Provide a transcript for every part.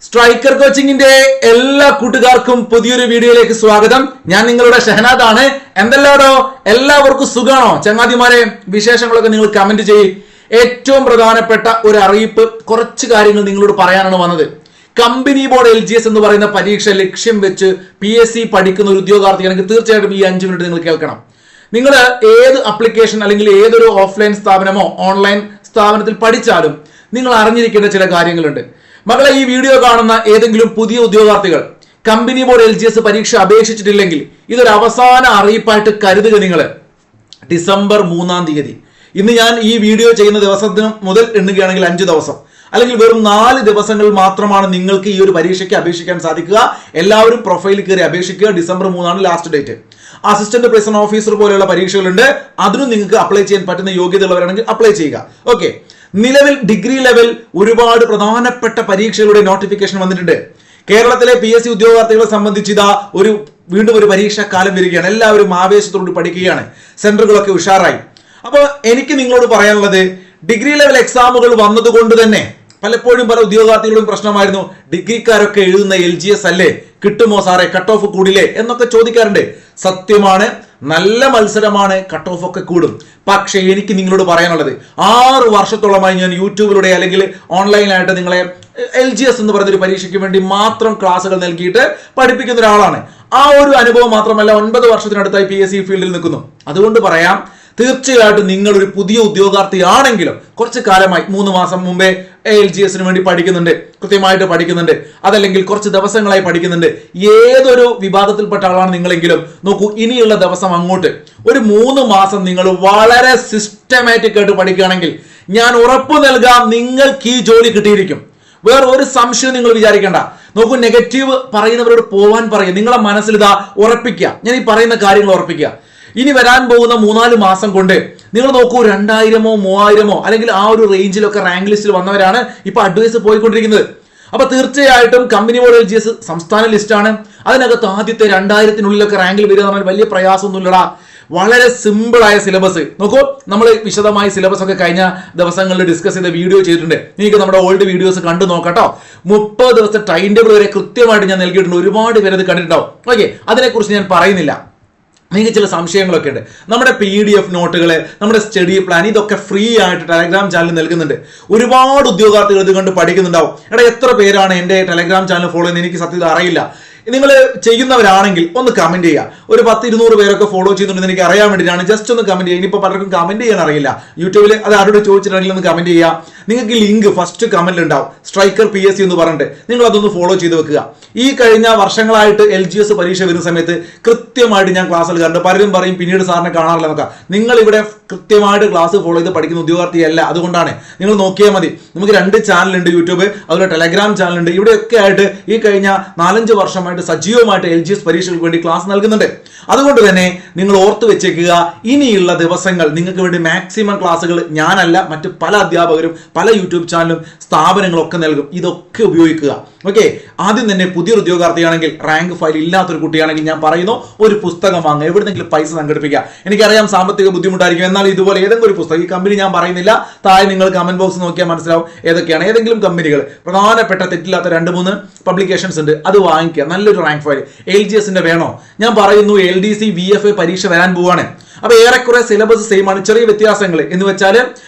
Striker കോച്ചിങ്ങിന്റെ എല്ലാ കൂട്ടുകാർക്കും പുതിയൊരു വീഡിയോയിലേക്ക് സ്വാഗതം. ഞാൻ നിങ്ങളുടെ ഷഹനാദ് ആണ്. എന്തെല്ലാടോ, എല്ലാവർക്കും സുഖാണോ? ചങ്ങാതിമാരെ, വിശേഷങ്ങളൊക്കെ നിങ്ങൾ കമന്റ് ചെയ്യും. ഏറ്റവും പ്രധാനപ്പെട്ട ഒരു അറിയിപ്പ്, കുറച്ച് കാര്യങ്ങൾ നിങ്ങളോട് പറയാനാണ് വന്നത്. കമ്പനി ബോർഡ് LGS എന്ന് പറയുന്ന പരീക്ഷ ലക്ഷ്യം വെച്ച് PSC പഠിക്കുന്ന ഒരു ഉദ്യോഗാർത്ഥിയാണെങ്കിൽ തീർച്ചയായിട്ടും ഈ 5 മിനിറ്റ് നിങ്ങൾ കേൾക്കണം. നിങ്ങൾ ഏത് ആപ്ലിക്കേഷൻ അല്ലെങ്കിൽ ഏതൊരു ഓഫ്ലൈൻ സ്ഥാപനമോ ഓൺലൈൻ സ്ഥാപനത്തിൽ പഠിച്ചാലും നിങ്ങൾ അറിഞ്ഞിരിക്കേണ്ട ചില കാര്യങ്ങളുണ്ട്. മകളെ, ഈ വീഡിയോ കാണുന്ന ഏതെങ്കിലും പുതിയ ഉദ്യോഗാർത്ഥികൾ കമ്പനി ബോർഡ് LGS പരീക്ഷ അപേക്ഷിച്ചിട്ടില്ലെങ്കിൽ ഇതൊരു അവസാന അറിയിപ്പായിട്ട് കരുതുക. നിങ്ങൾ ഡിസംബർ 3-ാം തീയതി, ഇന്ന് ഞാൻ ഈ വീഡിയോ ചെയ്യുന്ന ദിവസത്തിന് മുതൽ എണ്ണുകയാണെങ്കിൽ 5 ദിവസം അല്ലെങ്കിൽ വെറും 4 ദിവസങ്ങൾ മാത്രമാണ് നിങ്ങൾക്ക് ഈ ഒരു പരീക്ഷയ്ക്ക് അപേക്ഷിക്കാൻ സാധിക്കുക. എല്ലാവരും പ്രൊഫൈലിൽ കയറി അപേക്ഷിക്കുക. ഡിസംബർ 3-ആണ് last date. Assistant prison officer പോലെയുള്ള പരീക്ഷകളുണ്ട്. അതിനും നിങ്ങൾക്ക് അപ്ലൈ ചെയ്യാൻ പറ്റുന്ന യോഗ്യതയുള്ളവരാണെങ്കിൽ അപ്ലൈ ചെയ്യുക. ഓക്കെ, നിലവിൽ ഡിഗ്രി ലെവൽ ഒരുപാട് പ്രധാനപ്പെട്ട പരീക്ഷകളുടെ നോട്ടിഫിക്കേഷൻ വന്നിട്ടുണ്ട്. കേരളത്തിലെ PSC ഉദ്യോഗാർത്ഥികളെ സംബന്ധിച്ച് ഇതാ വീണ്ടും ഒരു പരീക്ഷാ കാലം വരികയാണ്. എല്ലാവരും ആവേശത്തോട് പഠിക്കുകയാണ്. സെന്ററുകളൊക്കെ ഉഷാറായി. അപ്പോൾ എനിക്ക് നിങ്ങളോട് പറയാനുള്ളത്, ഡിഗ്രി ലെവൽ എക്സാമുകൾ വന്നതുകൊണ്ട് തന്നെ പലപ്പോഴും പല ഉദ്യോഗാർത്ഥികളും പ്രശ്നമായിരുന്നു, ഡിഗ്രിക്കാരൊക്കെ എഴുതുന്ന LGS അല്ലേ, കിട്ടുമോ സാറേ, കട്ട് ഓഫ് കൂടില്ലേ എന്നൊക്കെ ചോദിക്കാറുണ്ട്. സത്യമാണ്, നല്ല മത്സരമാണ്, കട്ട് ഓഫ് ഒക്കെ കൂടും. പക്ഷേ എനിക്ക് നിങ്ങളോട് പറയാനുള്ളത്, 6 വർഷത്തോളമായി ഞാൻ യൂട്യൂബിലൂടെ അല്ലെങ്കിൽ ഓൺലൈനായിട്ട് നിങ്ങളെ LGS എന്ന് പറയുന്ന ഒരു പരീക്ഷയ്ക്ക് വേണ്ടി മാത്രം ക്ലാസ്സുകൾ നൽകിയിട്ട് പഠിപ്പിക്കുന്ന ഒരാളാണ്. ആ ഒരു അനുഭവം മാത്രമല്ല, 9 വർഷത്തിനടുത്തായി PSC ഫീൽഡിൽ നിൽക്കുന്നു. അതുകൊണ്ട് പറയാം, തീർച്ചയായിട്ടും നിങ്ങൾ ഒരു പുതിയ ഉദ്യോഗാർത്ഥിയാണെങ്കിലും കുറച്ച് കാലമായി 3 മാസം മുമ്പേ LGSന് വേണ്ടി പഠിക്കുന്നുണ്ട്, കൃത്യമായിട്ട് പഠിക്കുന്നുണ്ട്, അതല്ലെങ്കിൽ കുറച്ച് ദിവസങ്ങളായി പഠിക്കുന്നുണ്ട്, ഏതൊരു വിഭാഗത്തിൽപ്പെട്ട ആളാണ് നിങ്ങളെങ്കിലും നോക്കൂ, ഇനിയുള്ള ദിവസം അങ്ങോട്ട് ഒരു 3 മാസം നിങ്ങൾ വളരെ സിസ്റ്റമാറ്റിക് ആയിട്ട് പഠിക്കുകയാണെങ്കിൽ ഞാൻ ഉറപ്പു നൽകാം, നിങ്ങൾക്ക് ഈ ജോലി കിട്ടിയിരിക്കും. വേറെ ഒരു സംശയം നിങ്ങൾ വിചാരിക്കേണ്ട. നോക്കൂ, നെഗറ്റീവ് പറയുന്നവരോട് പോവാൻ പറയുക. നിങ്ങളെ മനസ്സിൽ ഇതാ ഉറപ്പിക്കുക, ഞാൻ ഈ പറയുന്ന കാര്യങ്ങൾ ഉറപ്പിക്കുക. ഇനി വരാൻ പോകുന്ന 3-4 മാസം കൊണ്ട് നിങ്ങൾ നോക്കൂ, 2000-ഓ 3000-ഓ അല്ലെങ്കിൽ ആ ഒരു റേഞ്ചിലൊക്കെ റാങ്ക് ലിസ്റ്റിൽ വന്നവരാണ് ഇപ്പൊ അഡ്വൈസ് പോയിക്കൊണ്ടിരിക്കുന്നത്. അപ്പൊ തീർച്ചയായിട്ടും കമ്പനി ബോർഡ് LGS സംസ്ഥാന ലിസ്റ്റാണ്. അതിനകത്ത് ആദ്യത്തെ 2000-നുള്ളിലൊക്കെ റാങ്കിൽ വരിക എന്ന് പറഞ്ഞാൽ വലിയ പ്രയാസമൊന്നുമില്ലടാ. വളരെ സിമ്പിൾ ആയ സിലബസ്. നോക്കൂ, നമ്മൾ വിശദമായി സിലബസ് ഒക്കെ കഴിഞ്ഞ ദിവസങ്ങളിൽ ഡിസ്കസ് ചെയ്ത വീഡിയോ ചെയ്തിട്ടുണ്ട്. നിങ്ങൾക്ക് നമ്മുടെ ഓൾഡ് വീഡിയോസ് കണ്ടു നോക്കട്ടോ. 30 ദിവസത്തെ ടൈം ടേബിൾ വരെ കൃത്യമായിട്ട് ഞാൻ നൽകിയിട്ടുണ്ട്. ഒരുപാട് പേര് അത് കണ്ടിട്ടുണ്ടാവും. ഓക്കെ, അതിനെക്കുറിച്ച് ഞാൻ പറയുന്നില്ല. നിങ്ങൾക്ക് ചില സംശയങ്ങളൊക്കെ ഉണ്ട്. നമ്മുടെ PDF നോട്ടുകൾ, നമ്മുടെ സ്റ്റഡി പ്ലാൻ, ഇതൊക്കെ ഫ്രീ ആയിട്ട് ടെലഗ്രാം ചാനൽ നൽകുന്നുണ്ട്. ഒരുപാട് ഉദ്യോഗാർത്ഥികൾ ഇത് കണ്ട് പഠിക്കുന്നുണ്ടാവും. എത്ര പേരാണ് എൻ്റെ ടെലഗ്രാം ചാനൽ ഫോളോ ചെയ്യുന്നത് എനിക്ക് സത്യത അറിയില്ല. നിങ്ങൾ ചെയ്യുന്നവരാണെങ്കിൽ ഒന്ന് കമന്റ് ചെയ്യുക. ഒരു 10-200 പേരൊക്കെ ഫോളോ ചെയ്യുന്നുണ്ടെന്ന് എനിക്ക് അറിയാൻ വേണ്ടിയിട്ടാണ്. ജസ്റ്റ് ഒന്ന് കമന്റ് ചെയ്യുക. ഇനിയിപ്പോൾ പലർക്കും കമന്റ് ചെയ്യാൻ അറിയില്ല. യൂട്യൂബിൽ അത് ആരോട് ചോദിച്ചിട്ടുണ്ടെങ്കിൽ ഒന്ന് കമന്റ് ചെയ്യുക. നിങ്ങൾക്ക് ലിങ്ക് ഫസ്റ്റ് കമന്റിൽ ഉണ്ടാവും, സ്ട്രൈക്കർ PSC എന്ന് പറഞ്ഞിട്ട്. നിങ്ങൾ അതൊന്ന് ഫോളോ ചെയ്ത് വെക്കുക. ഈ കഴിഞ്ഞ വർഷങ്ങളായിട്ട് LGS പരീക്ഷ വരുന്ന സമയത്ത് കൃത്യമായിട്ട് ഞാൻ ക്ലാസ് എടുക്കാറുണ്ട്. പലരും പറയും പിന്നീട് സാറിനെ കാണാറില്ല എന്നൊക്കെ. നിങ്ങൾ ഇവിടെ കൃത്യമായിട്ട് ക്ലാസ് ഫോളോ ചെയ്ത് പഠിക്കുന്ന ഉദ്യോഗാർത്ഥിയല്ല. അതുകൊണ്ടാണ് നിങ്ങൾ നോക്കിയാൽ മതി. നമുക്ക് 2 ചാനലുണ്ട്, യൂട്യൂബ്, അതുപോലെ ടെലഗ്രാം ചാനലുണ്ട്. ഇവിടെയൊക്കെ ആയിട്ട് ഈ കഴിഞ്ഞ 4-5 വർഷമായിട്ട് സജീവമായിട്ട് LGS പരീക്ഷകൾക്ക് വേണ്ടി ക്ലാസ് നൽകുന്നുണ്ട്. അതുകൊണ്ട് തന്നെ നിങ്ങൾ ഓർത്ത് വെച്ചേക്കുക, ഇനിയുള്ള ദിവസങ്ങൾ നിങ്ങൾക്ക് വേണ്ടി മാക്സിമം ക്ലാസ്സുകൾ ഞാനല്ല, മറ്റ് പല അധ്യാപകരും പല യൂട്യൂബ് ചാനലും സ്ഥാപനങ്ങളും ഒക്കെ നൽകും. ഇതൊക്കെ ഉപയോഗിക്കുക. ഓക്കെ, ആദ്യം തന്നെ പുതിയൊരു ഉദ്യോഗാർത്ഥിയാണെങ്കിൽ, റാങ്ക് ഫയൽ ഇല്ലാത്തൊരു കുട്ടിയാണെങ്കിൽ ഞാൻ പറയുന്നു, ഒരു പുസ്തകം വാങ്ങുക, എവിടെന്നെങ്കിലും പൈസ സംഘടിപ്പിക്കുക. എനിക്കറിയാം സാമ്പത്തിക ബുദ്ധിമുട്ടായിരിക്കും, എന്നാൽ ഇതുപോലെ ഏതെങ്കിലും ഒരു പുസ്തകം, ഈ കമ്പനി ഞാൻ പറയുന്നില്ല, താഴെ നിങ്ങൾ കമന്റ് ബോക്സ് നോക്കിയാൽ മനസ്സിലാവും ഏതൊക്കെയാണ്. ഏതെങ്കിലും കമ്പനികൾ പ്രധാനപ്പെട്ട തെറ്റില്ലാത്ത 2-3 പബ്ലിക്കേഷൻസ് ഉണ്ട്, അത് വാങ്ങിക്കുക. നല്ലൊരു റാങ്ക് ഫയൽ LGSന്റെ വേണോ? ഞാൻ പറയുന്നു, LDC VFA പരീക്ഷ വരാൻ പോവാണ്. അപ്പൊ ഏറെക്കുറെ സിലബസ് സെയിം ആണ്, ചെറിയ വ്യത്യാസങ്ങൾ എന്ന് വെച്ചാൽ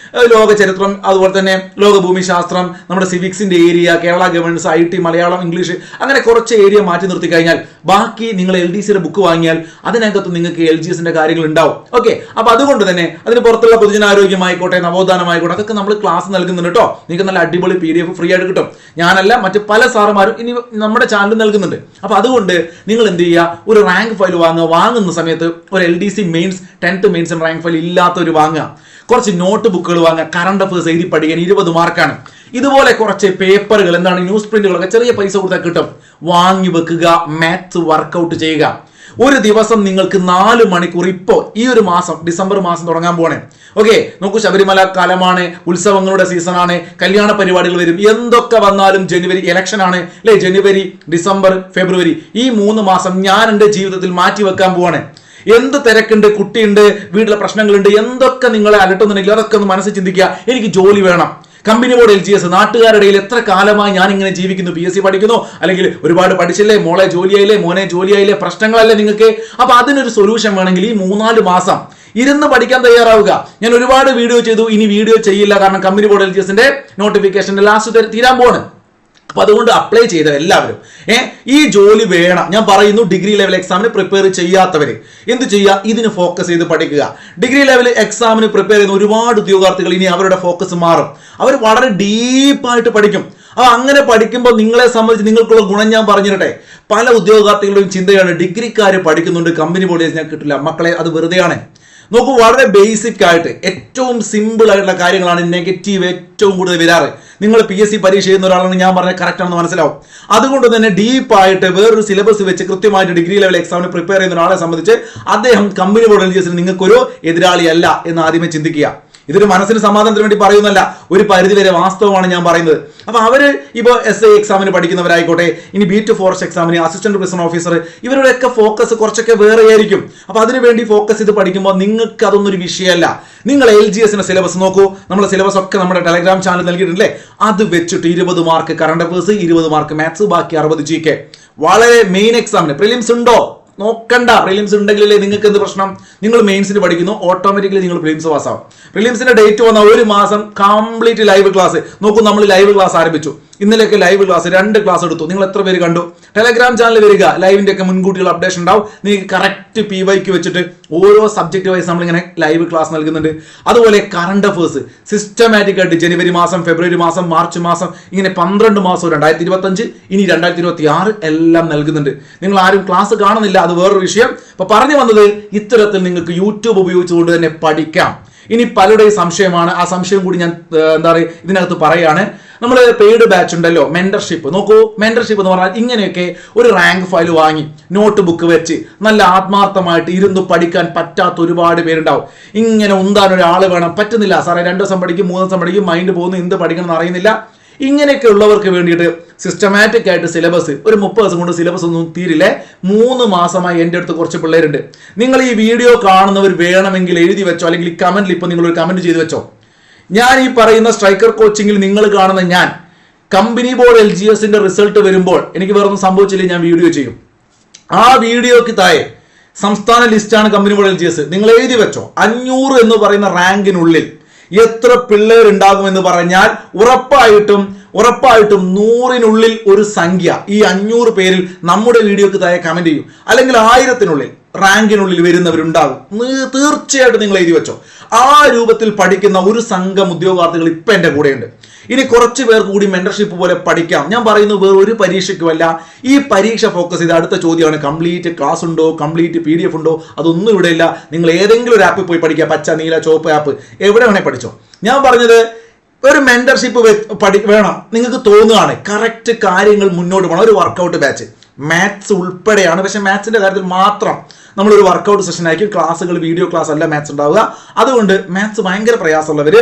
ലോക ചരിത്രം, അതുപോലെ തന്നെ ലോക ഭൂമിശാസ്ത്രം, നമ്മുടെ സിവിക്സിന്റെ area, Kerala governance, IT, Malayalam, English, അങ്ങനെ കുറച്ച് ഏരിയ മാറ്റി നിർത്തി കഴിഞ്ഞാൽ ബാക്കി നിങ്ങൾ LDCയുടെ ബുക്ക് വാങ്ങിയാൽ അതിനകത്ത് നിങ്ങൾക്ക് LGSന്റെ കാര്യങ്ങൾ ഉണ്ടാവും. ഓക്കെ, അപ്പൊ അതുകൊണ്ട് തന്നെ അതിന് പുറത്തുള്ള പൊതുജനാരോഗ്യമായിക്കോട്ടെ, നവോത്ഥാനമായിക്കോട്ടെ, അതൊക്കെ നമ്മൾ ക്ലാസ് നൽകുന്നുണ്ട് കേട്ടോ. നിങ്ങൾക്ക് നല്ല അടിപൊളി PDF ഫ്രീ ആയിട്ട് കിട്ടും. ഞാനല്ല, മറ്റ് പല സാറുമാരും ഇനി നമ്മുടെ ചാനൽ നൽകുന്നുണ്ട്. അപ്പൊ അതുകൊണ്ട് നിങ്ങൾ എന്ത് ചെയ്യുക, ഒരു റാങ്ക് ഫയൽ വാങ്ങുന്ന സമയത്ത് ഒരു LDC mains 10th mains rank file ഇല്ലാത്തൊരു വാങ്ങുക. കുറച്ച് നോട്ട് ബുക്കുകൾ വാങ്ങുക. കറണ്ട് അഫേഴ്സ് എഴുതി പഠിക്കാൻ 20 മാർക്കാണ്. ഇതുപോലെ കുറച്ച് പേപ്പറുകൾ, എന്താണ് ന്യൂസ് പ്രിന്റുകളൊക്കെ ചെറിയ പൈസ കൊടുത്താൽ കിട്ടും, വാങ്ങി വെക്കുക. മാത്സ് വർക്കൗട്ട് ചെയ്യുക. ഒരു ദിവസം നിങ്ങൾക്ക് 4 മണിക്കൂർ, ഇപ്പോൾ ഈ ഒരു മാസം ഡിസംബർ മാസം തുടങ്ങാൻ പോണേ. ഓക്കെ, നോക്കൂ, ശബരിമല കാലമാണ്, ഉത്സവങ്ങളുടെ സീസണാണ്, കല്യാണ പരിപാടികൾ വരും. എന്തൊക്കെ വന്നാലും ജനുവരി ഇലക്ഷൻ ആണ് അല്ലെ, ജനുവരി, ഡിസംബർ, ഫെബ്രുവരി, ഈ 3 മാസം ഞാൻ എൻ്റെ ജീവിതത്തിൽ മാറ്റി വെക്കാൻ പോവാണ്. എന്ത് തിരക്കുണ്ട്, കുട്ടിയുണ്ട്, വീട്ടിലെ പ്രശ്നങ്ങളുണ്ട്, എന്തൊക്കെ നിങ്ങളെ അലട്ടുന്നുണ്ടെങ്കിൽ അതൊക്കെ ഒന്ന് മനസ്സിൽ ചിന്തിക്കുക. എനിക്ക് ജോലി വേണം. കമ്പനി ബോർഡ് LGS നാട്ടുകാരുടെ ഇടയിൽ എത്ര കാലമായി ഞാൻ ഇങ്ങനെ ജീവിക്കുന്നു, PSC പഠിക്കുന്നു, അല്ലെങ്കിൽ ഒരുപാട് പഠിച്ചില്ലേ, മോളെ ജോലിയായില്ലേ, മോനെ ജോലിയായില്ലേ, പ്രശ്നങ്ങളല്ലേ നിങ്ങൾക്ക്. അപ്പൊ അതിനൊരു സൊല്യൂഷൻ വേണമെങ്കിൽ ഈ 3-4 മാസം ഇരുന്ന് പഠിക്കാൻ തയ്യാറാവുക. ഞാൻ ഒരുപാട് വീഡിയോ ചെയ്തു, ഇനി വീഡിയോ ചെയ്യില്ല, കാരണം കമ്പനി ബോർഡ് LGSന്റെ നോട്ടിഫിക്കേഷന്റെ ലാസ്റ്റ് തീരാൻ പോവാണ്. അപ്പൊ അതുകൊണ്ട് അപ്ലൈ ചെയ്ത എല്ലാവരും ഈ ജോലി വേണം. ഞാൻ പറയുന്നു, ഡിഗ്രി ലെവൽ എക്സാമിന് പ്രിപ്പയർ ചെയ്യാത്തവര് എന്ത് ചെയ്യുക, ഇതിന് ഫോക്കസ് ചെയ്ത് പഠിക്കുക. ഡിഗ്രി ലെവൽ എക്സാമിന് പ്രിപ്പയർ ചെയ്യുന്ന ഒരുപാട് ഉദ്യോഗാർത്ഥികൾ ഇനി അവരുടെ ഫോക്കസ് മാറും. അവർ വളരെ ഡീപ്പായിട്ട് പഠിക്കും. അപ്പൊ അങ്ങനെ പഠിക്കുമ്പോൾ നിങ്ങളെ സംബന്ധിച്ച് നിങ്ങൾക്കുള്ള ഗുണം ഞാൻ പറഞ്ഞിരട്ടെ. പല ഉദ്യോഗാർത്ഥികളുടെയും ചിന്തയാണ്, ഡിഗ്രിക്കാര് പഠിക്കുന്നുണ്ട്, കമ്പനി ബോർഡ് ഞാൻ കിട്ടില്ല. മക്കളെ, അത് വെറുതെയാണ്. നോക്കൂ, വളരെ ബേസിക് ആയിട്ട് ഏറ്റവും സിമ്പിൾ ആയിട്ടുള്ള കാര്യങ്ങളാണ് നെഗറ്റീവ് ഏറ്റവും കൂടുതൽ വരാറ്. നിങ്ങൾ PSC പരീക്ഷ ചെയ്യുന്ന ഒരാളാണ് ഞാൻ പറഞ്ഞത് കറക്റ്റ് ആണെന്ന് മനസ്സിലാവും. അതുകൊണ്ട് തന്നെ ഡീപ്പായിട്ട് വേറൊരു സിലബസ് വെച്ച് കൃത്യമായിട്ട് ഡിഗ്രി ലെവൽ എക്സാമിന് പ്രിപ്പയർ ചെയ്യുന്ന ഒരാളെ സംബന്ധിച്ച് അദ്ദേഹം കമ്പനി ബോർഡ് LGSന് നിങ്ങൾക്കൊരു എതിരാളിയല്ല എന്ന് ആദ്യമേ ചിന്തിക്കുക. ഇതൊരു മനസ്സിന് സമാധാനത്തിന് വേണ്ടി പറയുന്നല്ല, ഒരു പരിധിവരെ വാസ്തവമാണ് ഞാൻ പറയുന്നത്. അപ്പൊ അവര് ഇപ്പോൾ SI എക്സാമിന് പഠിക്കുന്നവരായിക്കോട്ടെ, ഇനി B2 ഫോറസ്റ്റ് എക്സാമിന്, അസിസ്റ്റന്റ് പ്രൊഫസർ ഓഫീസർ, ഇവരുടെയൊക്കെ ഫോക്കസ് കുറച്ചൊക്കെ വേറെ ആയിരിക്കും. അപ്പൊ അതിനുവേണ്ടി ഫോക്കസ് ചെയ്ത് പഠിക്കുമ്പോൾ നിങ്ങൾക്ക് അതൊന്നും ഒരു വിഷയമല്ല. നിങ്ങൾ LGSന്റെ സിലബസ് നോക്കൂ. നമ്മുടെ സിലബസ് ഒക്കെ നമ്മുടെ ടെലഗ്രാം ചാനൽ നൽകിയിട്ടില്ലേ. അത് വെച്ചിട്ട് 20 mark current affairs, 20 mark maths, ബാക്കി 60 GK. വളരെ മെയിൻ എക്സാമിന് പ്രിലിംസ് ഉണ്ടോ നോക്കണ്ട. പ്രിലിംസ് ഉണ്ടെങ്കിലേ നിങ്ങൾക്ക് എന്ത് പ്രശ്നം, നിങ്ങൾ മെയിൻസിന് പഠിക്കുന്നു, ഓട്ടോമാറ്റിക്കലി നിങ്ങൾ പ്രിലിംസ് പാസ്സാവും. പ്രിലിംസിന്റെ ഡേറ്റ് വന്ന 1 മാസം കംപ്ലീറ്റ് ലൈവ് ക്ലാസ് നോക്കൂ. നമ്മൾ ലൈവ് ക്ലാസ് ആരംഭിച്ചു. ഇന്നലെയൊക്കെ ലൈവ് ക്ലാസ് 2 ക്ലാസ് എടുത്തു. നിങ്ങൾ എത്ര പേര് കണ്ടു? ടെലഗ്രാം ചാനൽ വരിക, ലൈവിന്റെ ഒക്കെ മുൻകൂട്ടിയുള്ള അപ്ഡേഷൻ ഉണ്ടാവും. നിങ്ങൾക്ക് കറക്റ്റ് PYQ വെച്ചിട്ട് ഓരോ സബ്ജക്ട് വൈസ് നമ്മളിങ്ങനെ ലൈവ് ക്ലാസ് നൽകുന്നുണ്ട്. അതുപോലെ കറണ്ട് അഫയേഴ്സ് സിസ്റ്റമാറ്റിക് ആയിട്ട് ജനുവരി മാസം, ഫെബ്രുവരി മാസം, മാർച്ച് മാസം, ഇങ്ങനെ 12 മാസം 2025, ഇനി 2026 എല്ലാം നൽകുന്നുണ്ട്. നിങ്ങൾ ആരും ക്ലാസ് കാണുന്നില്ല, അത് വേറൊരു വിഷയം. അപ്പൊ പറഞ്ഞു വന്നത്, ഇത്തരത്തിൽ നിങ്ങൾക്ക് യൂട്യൂബ് ഉപയോഗിച്ചുകൊണ്ട് തന്നെ പഠിക്കാം. ഇനി പലരുടെയും സംശയമാണ്, ആ സംശയം കൂടി ഞാൻ എന്താ പറയുക ഇതിനകത്ത് പറയാണ്. നമ്മൾ പെയ്ഡ് ബാച്ച് ഉണ്ടല്ലോ, മെന്റർഷിപ്പ്. നോക്കൂ, മെന്റർഷിപ്പ് എന്ന് പറഞ്ഞാൽ ഇങ്ങനെയൊക്കെ ഒരു റാങ്ക് ഫയൽ വാങ്ങി നോട്ട് ബുക്ക് വെച്ച് നല്ല ആത്മാർത്ഥമായിട്ട് ഇരുന്ന് പഠിക്കാൻ പറ്റാത്ത ഒരുപാട് പേരുണ്ടാവും. ഇങ്ങനെ ഉന്താൻ ഒരാൾ വേണം, പറ്റുന്നില്ല സാറേ, 2 ദിവസം പഠിക്കും, 3 ദിവസം പഠിക്കും, മൈൻഡ് പോകുന്നു, എന്ത് പഠിക്കണം എന്ന് അറിയുന്നില്ല. ഇങ്ങനെയൊക്കെ ഉള്ളവർക്ക് വേണ്ടിയിട്ട് സിസ്റ്റമാറ്റിക് ആയിട്ട് സിലബസ്, ഒരു 30 ദിവസം കൊണ്ട് സിലബസ് ഒന്നും തീരില്ലേ. 3 മാസമായി എൻ്റെ അടുത്ത് കുറച്ച് പിള്ളേരുണ്ട്. നിങ്ങൾ ഈ വീഡിയോ കാണുന്നവർ വേണമെങ്കിൽ എഴുതി വെച്ചോ, അല്ലെങ്കിൽ ഈ കമന്റിൽ ഇപ്പോൾ നിങ്ങൾ ഒരു കമന്റ് ചെയ്ത് വെച്ചോ. ഞാൻ ഈ പറയുന്ന സ്ട്രൈക്കർ കോച്ചിങ്ങിൽ നിങ്ങൾ കാണുന്ന ഞാൻ കമ്പനി ബോർഡ് LGSന്റെ റിസൾട്ട് വരുമ്പോൾ എനിക്ക് വേറൊന്നും സംഭവിച്ചില്ല, ഞാൻ വീഡിയോ ചെയ്യും. ആ വീഡിയോക്ക് താഴെ സംസ്ഥാന ലിസ്റ്റാണ് കമ്പനി ബോർഡ് LGS. നിങ്ങൾ എഴുതി വെച്ചോ, 500 എന്ന് പറയുന്ന റാങ്കിനുള്ളിൽ എത്ര പിള്ളേർ ഉണ്ടാകും എന്ന് പറഞ്ഞാൽ ഉറപ്പായിട്ടും 100-നുള്ളിൽ ഒരു സംഖ്യ ഈ 500 പേരിൽ നമ്മുടെ വീഡിയോക്ക് താഴെ കമന്റ് ചെയ്യും. അല്ലെങ്കിൽ 1000-നുള്ളിൽ റാങ്കിനുള്ളിൽ വരുന്നവരുണ്ടാകും. തീർച്ചയായിട്ടും നിങ്ങൾ എഴുതി വെച്ചോ. ആ രൂപത്തിൽ പഠിക്കുന്ന ഒരു സംഘം ഉദ്യോഗാർത്ഥികൾ ഇപ്പൊ എന്റെ കൂടെയുണ്ട്. ഇനി കുറച്ച് പേർക്ക് കൂടി മെന്റർഷിപ്പ് പോലെ പഠിക്കാം. ഞാൻ പറയുന്നത് വേറെ ഒരു പരീക്ഷയ്ക്കുമല്ല, ഈ പരീക്ഷ ഫോക്കസ് ചെയ്ത് അടുത്ത ചോദ്യമാണ്, കംപ്ലീറ്റ് ക്ലാസ് ഉണ്ടോ, കംപ്ലീറ്റ് PDF ഉണ്ടോ, അതൊന്നും ഇവിടെ ഇല്ല. നിങ്ങൾ ഏതെങ്കിലും ഒരു ആപ്പിൽ പോയി പഠിക്കുക, പച്ച, നീല, ചുവപ്പ് ആപ്പ്, എവിടെ വേണേ പഠിച്ചോ. ഞാൻ പറഞ്ഞത് ഒരു മെന്റർഷിപ്പ് വേണം. നിങ്ങൾക്ക് തോന്നുകയാണ് കറക്റ്റ് കാര്യങ്ങൾ മുന്നോട്ട് പോകണം. ഒരു വർക്കൗട്ട് ബാച്ച് മാത്സ് ഉൾപ്പെടെയാണ്, പക്ഷെ മാത്സിന്റെ കാര്യത്തിൽ മാത്രം നമ്മളൊരു വർക്കൗട്ട് സെഷൻ ആയിരിക്കും. ക്ലാസ്സുകൾ വീഡിയോ ക്ലാസ് അല്ല മാത്സ് ഉണ്ടാവുക. അതുകൊണ്ട് മാത്സ് ഭയങ്കര പ്രയാസമുള്ളവർ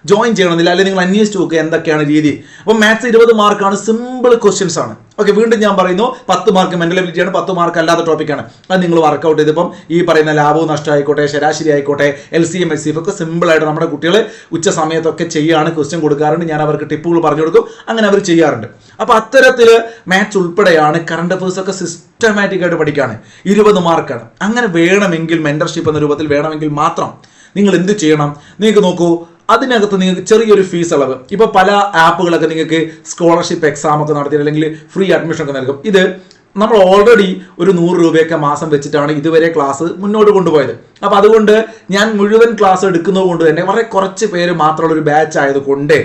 ജോയിൻ ചെയ്യണമെന്നില്ല, അല്ലെങ്കിൽ നിങ്ങൾ അന്വേഷിച്ച് നോക്കുക എന്തൊക്കെയാണ് രീതി. അപ്പോൾ മാത്സ് 20 മാർക്കാണ്, സിമ്പിൾ ക്വസ്റ്റ്യൻസ് ആണ്. ഓക്കെ, വീണ്ടും ഞാൻ പറയുന്നു, 10 മാർക്ക് മെന്റൽ എബിലിറ്റിയാണ്, 10 മാർക്ക് അല്ലാത്ത ടോപ്പിക്കാണ്. അത് നിങ്ങൾ വർക്കൗട്ട് ചെയ്തപ്പം ഈ പറയുന്ന ലാഭവും നഷ്ടം ആയിക്കോട്ടെ, ശരാശരി ആയിക്കോട്ടെ, LCM HCF ഒക്കെ സിമ്പിളായിട്ട് നമ്മുടെ കുട്ടികൾ ഉച്ച സമയത്തൊക്കെ ചെയ്യാണ്, ക്വസ്റ്റ്യൻ കൊടുക്കാറുണ്ട്. ഞാൻ അവർക്ക് ടിപ്പുകൾ പറഞ്ഞു കൊടുക്കും, അങ്ങനെ അവർ ചെയ്യാറുണ്ട്. അപ്പൊ അത്തരത്തിൽ മാത്സ് ഉൾപ്പെടെയാണ്. കറണ്ട് അഫയേഴ്സ് ഒക്കെ സിസ്റ്റമാറ്റിക് ആയിട്ട് പഠിക്കാണ്, 20 മാർക്കാണ്. അങ്ങനെ വേണമെങ്കിൽ മെന്റർഷിപ്പ് എന്ന രൂപത്തിൽ വേണമെങ്കിൽ മാത്രം നിങ്ങൾ എന്ത് ചെയ്യണം, നിങ്ങൾക്ക് നോക്കൂ, അതിനകത്ത് നിങ്ങൾക്ക് ചെറിയൊരു ഫീസ് അളവ്. ഇപ്പൊ പല ആപ്പുകളൊക്കെ നിങ്ങൾക്ക് സ്കോളർഷിപ്പ് എക്സാം ഒക്കെ നടത്തി അല്ലെങ്കിൽ ഫ്രീ അഡ്മിഷൻ ഒക്കെ നൽകും. ഇത് നമ്മൾ ഓൾറെഡി ഒരു 100 രൂപയൊക്കെ മാസം വെച്ചിട്ടാണ് ഇതുവരെ ക്ലാസ് മുന്നോട്ട് കൊണ്ടുപോയത്. അപ്പൊ അതുകൊണ്ട് ഞാൻ മുഴുവൻ ക്ലാസ് എടുക്കുന്നത് കൊണ്ട് തന്നെ വളരെ കുറച്ച് പേര് മാത്രമുള്ള ഒരു ബാച്ച് ആയതുകൊണ്ട്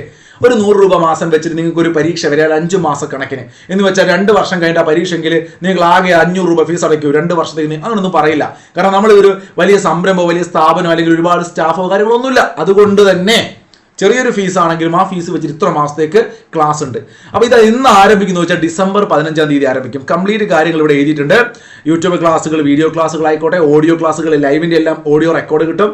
ഒരു 100 രൂപ മാസം വെച്ചിട്ട് നിങ്ങൾക്ക് ഒരു പരീക്ഷ വരെ 5 മാസ കണക്കിന് എന്ന് വെച്ചാൽ 2 വർഷം കഴിഞ്ഞ പരീക്ഷയെങ്കിൽ നിങ്ങൾ ആകെ 500 രൂപ ഫീസ് അടയ്ക്കൂ 2 വർഷത്തേക്ക്, അങ്ങനൊന്നും പറയില്ല. കാരണം നമ്മൾ ഒരു വലിയ സംരംഭം, വലിയ സ്ഥാപനം അല്ലെങ്കിൽ ഒരുപാട് സ്റ്റാഫോ കാര്യങ്ങളൊന്നുമില്ല. അതുകൊണ്ട് തന്നെ ചെറിയൊരു ഫീസ് ആണെങ്കിലും ആ ഫീസ് വെച്ചിട്ട് ഇത്ര മാസത്തേക്ക് ക്ലാസ് ഉണ്ട്. അപ്പോൾ ഇത് ഇന്ന് ആരംഭിക്കുന്നു വെച്ചാൽ ഡിസംബർ 15-ാം തീയതി ആരംഭിക്കും. കംപ്ലീറ്റ് കാര്യങ്ങൾ ഇവിടെ എഴുതിയിട്ടുണ്ട്. യൂട്യൂബ് ക്ലാസ്സുകൾ, വീഡിയോ ക്ലാസ്സുകളായിക്കോട്ടെ, ഓഡിയോ ക്ലാസ്സുകൾ, ലൈവിൻ്റെ എല്ലാം ഓഡിയോ റെക്കോർഡ് കിട്ടും.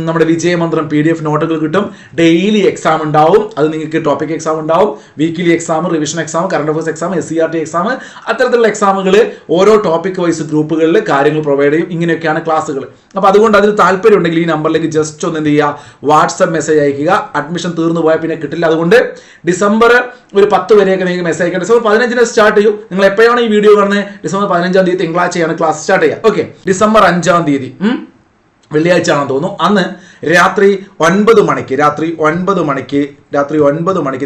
നമ്മുടെ വിജയമന്ത്രം PDF നോട്ടുകൾ കിട്ടും. ഡെയിലി എക്സാം ഉണ്ടാവും. അത് നിങ്ങൾക്ക് ടോപ്പിക് എക്സാം ഉണ്ടാവും, weekly exam, revision exam, current affairs exam, SCRT exam, അത്തരത്തിലുള്ള എക്സാമുകൾ ഓരോ ടോപ്പിക് വൈസ് ഗ്രൂപ്പുകളിൽ കാര്യങ്ങൾ പ്രൊവൈഡ് ചെയ്യും. ഇങ്ങനെയൊക്കെയാണ് ക്ലാസ്സുകൾ. അപ്പോൾ അതുകൊണ്ട് അതിന് താല്പര്യം ഉണ്ടെങ്കിൽ ഈ നമ്പറിലേക്ക് ജസ്റ്റ് ഒന്ന് എന്ത് ചെയ്യുക, വാട്സപ്പ് മെസ്സേജ് അയക്കുക. പഠിക്കുക. അഡ്മിഷൻ തീർന്നു പോയാൽ പിന്നെ കിട്ടില്ല. അതുകൊണ്ട് ഡിസംബർ ഒരു 10 വരെയൊക്കെ നിങ്ങൾക്ക് മെസ്സേജ് അയക്കാം. ഡിസംബർ 15 സ്റ്റാർട്ട് ചെയ്യും. നിങ്ങൾ എപ്പോഴാണ് ഈ വീഡിയോ കാണുന്നത്? ഡിസംബർ 15 തീയതി തിങ്കളാഴ്ചയാണ് ക്ലാസ് സ്റ്റാർട്ട് ചെയ്യുക. ഓക്കെ, ഡിസംബർ 5 വെള്ളിയാഴ്ച ആണെന്ന് തോന്നുന്നു. അന്ന് രാത്രി 9 മണിക്ക്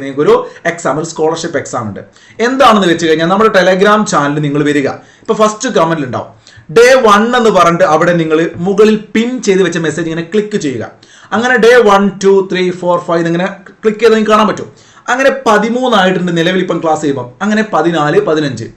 നിങ്ങൾക്കൊരു എക്സാം, ഒരു സ്കോളർഷിപ്പ് എക്സാം ഉണ്ട്. എന്താണെന്ന് വെച്ച് കഴിഞ്ഞാൽ നമ്മുടെ ടെലഗ്രാം ചാനലിൽ നിങ്ങൾ വരിക. ഇപ്പൊ ഫസ്റ്റ് കമന്റിൽ ഉണ്ടാവും ഡേ 1 എന്ന് പറഞ്ഞിട്ട് അവിടെ നിങ്ങൾ മുകളിൽ പിൻ ചെയ്ത് വെച്ച മെസ്സേജ് ഇങ്ങനെ ക്ലിക്ക് ചെയ്യുക. അങ്ങനെ ഡേ 1, 2, 3, 4, 5 ഇങ്ങനെ ക്ലിക്ക് ചെയ്ത് നിങ്ങൾക്ക് കാണാൻ പറ്റും. അങ്ങനെ 13 ആയിട്ടുണ്ട് നിലവിൽ ഇപ്പം ക്ലാസ് ചെയ്യുമ്പോൾ. അങ്ങനെ 14,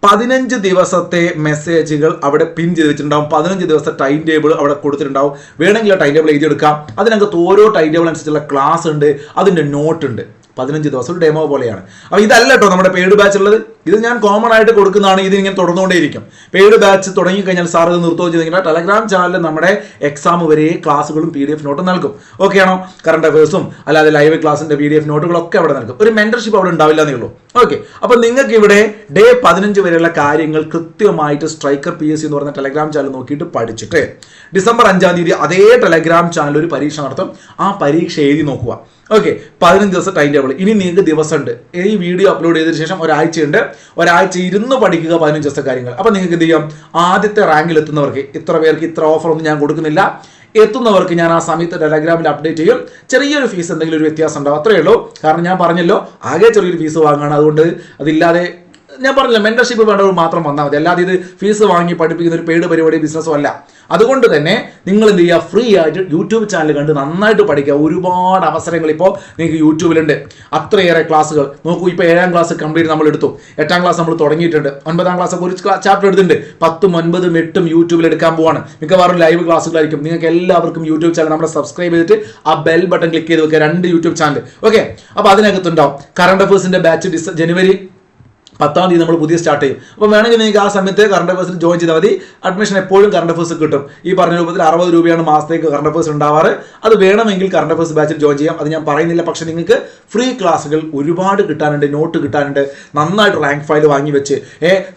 15 ദിവസത്തെ മെസ്സേജുകൾ അവിടെ പിൻ ചെയ്ത് വെച്ചിട്ടുണ്ടാവും. 15 ദിവസത്തെ ടൈം ടേബിൾ അവിടെ കൊടുത്തിട്ടുണ്ടാവും. വേണമെങ്കിൽ ആ ടൈം ടേബിൾ എഴുതിയെടുക്കാം. അതിനകത്ത് ഓരോ ടൈം ടേബിൾ അനുസരിച്ചുള്ള ക്ലാസ് ഉണ്ട്, അതിൻ്റെ നോട്ട് ഉണ്ട്. 15 ദിവസം ഒരു ഡെമോ പോലെയാണ്. അപ്പോൾ ഇതല്ല കേട്ടോ നമ്മുടെ പെയ്ഡ് ബാച്ച് ഉള്ളത്. ഇത് ഞാൻ കോമൺ ആയിട്ട് കൊടുക്കുന്നതാണ്. ഇത് ഇങ്ങനെ തുടർന്നുകൊണ്ടേയിരിക്കും. പെയ്ഡ് ബാച്ച് തുടങ്ങിക്കഴിഞ്ഞാൽ സാർ ഇത് നിർത്തുകയും ചെയ്തിട്ടുണ്ടെങ്കിൽ ടെലഗ്രാം ചാനലിൽ നമ്മുടെ എക്സാം വരെ ക്ലാസ്സുകളും PDF നോട്ടും നൽകും. ഓക്കെ ആണോ? കറണ്ട് അഫയേഴ്സും അല്ലാതെ ലൈവ് ക്ലാസിന്റെ PDF നോട്ടുകളൊക്കെ അവിടെ നൽകും. ഒരു മെന്റർഷിപ്പ് അവിടെ ഉണ്ടാവില്ല എന്നേ ഉള്ളൂ. ഓക്കെ, അപ്പൊ നിങ്ങൾക്ക് ഇവിടെ ഡേ 15 വരെയുള്ള കാര്യങ്ങൾ കൃത്യമായിട്ട് സ്ട്രൈക്കർ PSC എന്ന് പറഞ്ഞ ടെലഗ്രാം ചാനൽ നോക്കിയിട്ട് പഠിച്ചിട്ട് ഡിസംബർ 5 തീയതി അതേ ടെലഗ്രാം ചാനൽ ഒരു പരീക്ഷ നടത്തും. ആ പരീക്ഷ എഴുതി നോക്കുക. ഓക്കെ, 15 ദിവസം ടൈം ടേബിൾ. ഇനി നിങ്ങൾക്ക് ദിവസമുണ്ട്. ഈ വീഡിയോ അപ്ലോഡ് ചെയ്തതിനു ശേഷം ഒരാഴ്ചയുണ്ട്. ഒരാഴ്ച ഇരുന്ന് പഠിക്കുക 15 ദിവസത്തെ കാര്യങ്ങൾ. അപ്പൊ നിങ്ങൾക്ക് എന്ത് ചെയ്യാം? ആദ്യത്തെ റാങ്കിൽ എത്തുന്നവർക്ക് ഇത്ര പേർക്ക് ഇത്ര ഓഫർ ഒന്നും ഞാൻ കൊടുക്കുന്നില്ല. എത്തുന്നവർക്ക് ഞാൻ ആ സമയത്ത് ടെലഗ്രാമിൽ അപ്ഡേറ്റ് ചെയ്യും. ചെറിയൊരു ഫീസ് എന്തെങ്കിലും ഒരു വ്യത്യാസം ഉണ്ടാവും, അത്രയേ ഉള്ളൂ. കാരണം ഞാൻ പറഞ്ഞല്ലോ ആകെ ചെറിയൊരു ഫീസ് വാങ്ങാണ്. അതുകൊണ്ട് അതില്ലാതെ ഞാൻ പറഞ്ഞില്ല, മെന്റർഷിപ്പ് വേണ്ടവർ മാത്രം വന്നാൽ മതി. അല്ലാതെ ഇത് ഫീസ് വാങ്ങി പഠിപ്പിക്കുന്ന ഒരു പെയ്ഡ് പരിപാടി ബിസിനസ്സും അല്ല. അതുകൊണ്ട് തന്നെ നിങ്ങൾ എന്ത് ചെയ്യുക? ഫ്രീ ആയിട്ട് യൂട്യൂബ് ചാനൽ കണ്ട് നന്നായിട്ട് പഠിക്കുക. ഒരുപാട് അവസരങ്ങൾ ഇപ്പോൾ നിങ്ങൾക്ക് യൂട്യൂബിലുണ്ട്. അത്രയേറെ ക്ലാസ്സുകൾ നോക്കൂ. ഇപ്പോൾ 7ാം ക്ലാസ് കംപ്ലീറ്റ് നമ്മൾ എടുത്തു. 8ാം ക്ലാസ് നമ്മൾ തുടങ്ങിയിട്ടുണ്ട്. 9ാം ക്ലാസ് ഒക്കെ ഒരു ചാപ്റ്റർ എടുത്തിട്ടുണ്ട്. 10ഉം 9ഉം 8ഉം യൂട്യൂബിൽ എടുക്കാൻ പോവാണ്. മിക്കവാറും ലൈവ് ക്ലാസ്സുകളായിരിക്കും. നിങ്ങൾക്ക് എല്ലാവർക്കും യൂട്യൂബ് ചാനൽ നമ്മുടെ സബ്സ്ക്രൈബ് ചെയ്തിട്ട് ആ ബെൽ ബട്ടൺ ക്ലിക്ക് ചെയ്ത് വെക്കുക. 2 യൂട്യൂബ് ചാനൽ. ഓക്കെ, അപ്പോൾ അതിനകത്തുണ്ടാവും കറണ്ട് അഫയേഴ്സിന്റെ ബാച്ച് ജനുവരി 10 തീയതി നമ്മൾ പുതിയ സ്റ്റാർട്ട് ചെയ്യും. അപ്പോൾ വേണമെങ്കിൽ നിങ്ങൾക്ക് ആ സമയത്ത് കറണ്ട് അഫയേഴ്സിൽ ജോയിൻ ചെയ്താൽ മതി. അഡ്മിഷൻ എപ്പോഴും കറണ്ട് അഫയേഴ്സ് കിട്ടും. ഈ പറഞ്ഞ രൂപത്തിൽ 60 രൂപയാണ് മാസത്തേക്ക് കറണ്ട് അഫയേഴ്സ് ഉണ്ടാവാറ്. അത് വേണമെങ്കിൽ കറണ്ട് അഫയേഴ്സ് ബാച്ചിൽ ജോയിൻ ചെയ്യാം. അത് ഞാൻ പറയുന്നില്ല. പക്ഷേ നിങ്ങൾക്ക് ഫ്രീ ക്ലാസ്സുകൾ ഒരുപാട് കിട്ടാനുണ്ട്, നോട്ട് കിട്ടാനുണ്ട്. നന്നായിട്ട് റാങ്ക് ഫയൽ വാങ്ങി വെച്ച്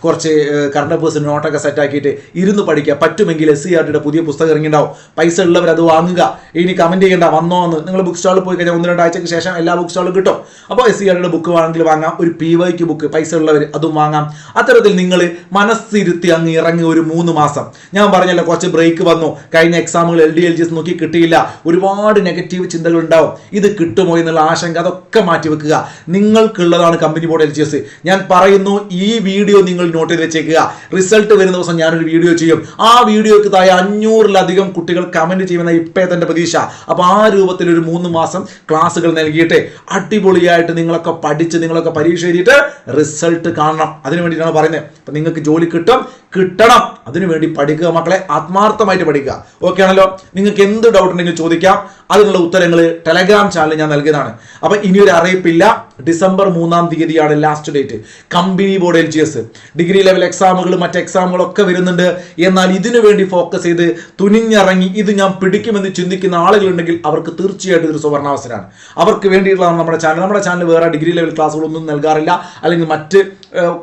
കുറച്ച് കറണ്ട് അഫയേഴ്സ് നോട്ടൊക്കെ സെറ്റ് ആക്കിയിട്ട് ഇരുന്ന് പഠിക്കുക. പറ്റുമെങ്കിൽ SCERTയുടെ പുതിയ പുസ്തകം ഇറങ്ങിയിട്ടുണ്ടാവും. പൈസ ഉള്ളവർ അത് വാങ്ങുക. ഇനി കമന്റ് ചെയ്യേണ്ട വന്നോ എന്ന്. നിങ്ങൾ ബുക്ക് സ്റ്റാളിൽ പോയി കഴിഞ്ഞാൽ 1-2 ആഴ്ചയ്ക്ക് ശേഷം എല്ലാ ബുക്ക് സ്റ്റാളും കിട്ടും. അപ്പോൾ SCERTയുടെ ബുക്ക് വേണമെങ്കിൽ വാങ്ങാം. ഒരു PYQ ബുക്ക് പൈസ ഉള്ളവർ അതും വാങ്ങാം. അത്തരത്തിൽ നിങ്ങൾ മനസ്സിരുത്തി അങ്ങ് ഇറങ്ങി ഒരു 3 മാസം. ഞാൻ പറഞ്ഞല്ലോ കുറച്ച് ബ്രേക്ക് വന്നു. കഴിഞ്ഞ എക്സാമുകൾ LD LGS നോക്കി കിട്ടിയില്ല. ഒരുപാട് നെഗറ്റീവ് ചിന്തകൾ ഉണ്ടാവും. ഇത് കിട്ടുമോ എന്നുള്ള ആശങ്ക അതൊക്കെ മാറ്റിവെക്കുക. നിങ്ങൾക്കുള്ളതാണ് കമ്പനി ബോർഡ് LGS. ഞാൻ പറയുന്നു, ഈ വീഡിയോ നിങ്ങൾ നോട്ട് ചെയ്ത് വെച്ചേക്കുക. റിസൾട്ട് വരുന്ന ദിവസം ഞാനൊരു വീഡിയോ ചെയ്യും. ആ വീഡിയോക്ക് താഴെ 500-ലധികം കുട്ടികൾ കമന്റ് ചെയ്യുന്ന ഇപ്പോഴത്തെ എൻ്റെ പ്രതീക്ഷ. അപ്പോൾ ആ രൂപത്തിൽ ഒരു 3 മാസം ക്ലാസ്സുകൾ നൽകിയിട്ട് അടിപൊളിയായിട്ട് നിങ്ങളൊക്കെ പഠിച്ച് നിങ്ങളൊക്കെ പരീക്ഷ എഴുതിയിട്ട് റിസൾട്ട് കാണണം. അതിനു വേണ്ടിയിട്ടാണ് പറയുന്നത്. അപ്പൊ നിങ്ങൾക്ക് ജോലി കിട്ടണം. അതിനുവേണ്ടി പഠിക്കുക മക്കളെ, ആത്മാർത്ഥമായിട്ട് പഠിക്കുക. ഓക്കെ ആണല്ലോ? നിങ്ങൾക്ക് എന്ത് ഡൗട്ട് ഉണ്ടെങ്കിലും ചോദിക്കാം. അതിനുള്ള ഉത്തരങ്ങൾ ടെലഗ്രാം ചാനലിൽ ഞാൻ നൽകിയതാണ്. അപ്പൊ ഇനിയൊരു അറിയിപ്പില്ല. ഡിസംബർ 3 തീയതിയാണ് last date. Company board LGS degree level എക്സാമുകൾ മറ്റ് എക്സാമുകളൊക്കെ വരുന്നുണ്ട്. എന്നാൽ ഇതിനു വേണ്ടി ഫോക്കസ് ചെയ്ത് തുനിഞ്ഞിറങ്ങി ഇത് ഞാൻ പിടിക്കുമെന്ന് ചിന്തിക്കുന്ന ആളുകളുണ്ടെങ്കിൽ അവർക്ക് തീർച്ചയായിട്ടും ഇതൊരു സുവർണാവസരമാണ്. അവർക്ക് വേണ്ടിയിട്ടുള്ളതാണ് നമ്മുടെ ചാനൽ. നമ്മുടെ ചാനൽ വേറെ ഡിഗ്രി ലെവൽ ക്ലാസ്സുകളൊന്നും നൽകാറില്ല, അല്ലെങ്കിൽ മറ്റ്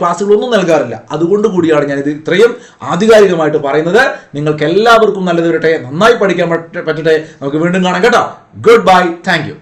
ക്ലാസ്സുകളൊന്നും നൽകാറില്ല. അതുകൊണ്ട് കൂടിയാണ് ഞാനിത് ഇത്രയും ആധികാരികമായിട്ട് പറയുന്നത്. നിങ്ങൾക്ക് എല്ലാവർക്കും നല്ലത് വരട്ടെ, നന്നായി പഠിക്കാൻ പറ്റട്ടെ. നമുക്ക് വീണ്ടും കാണാം കേട്ടോ. Good bye, thank you.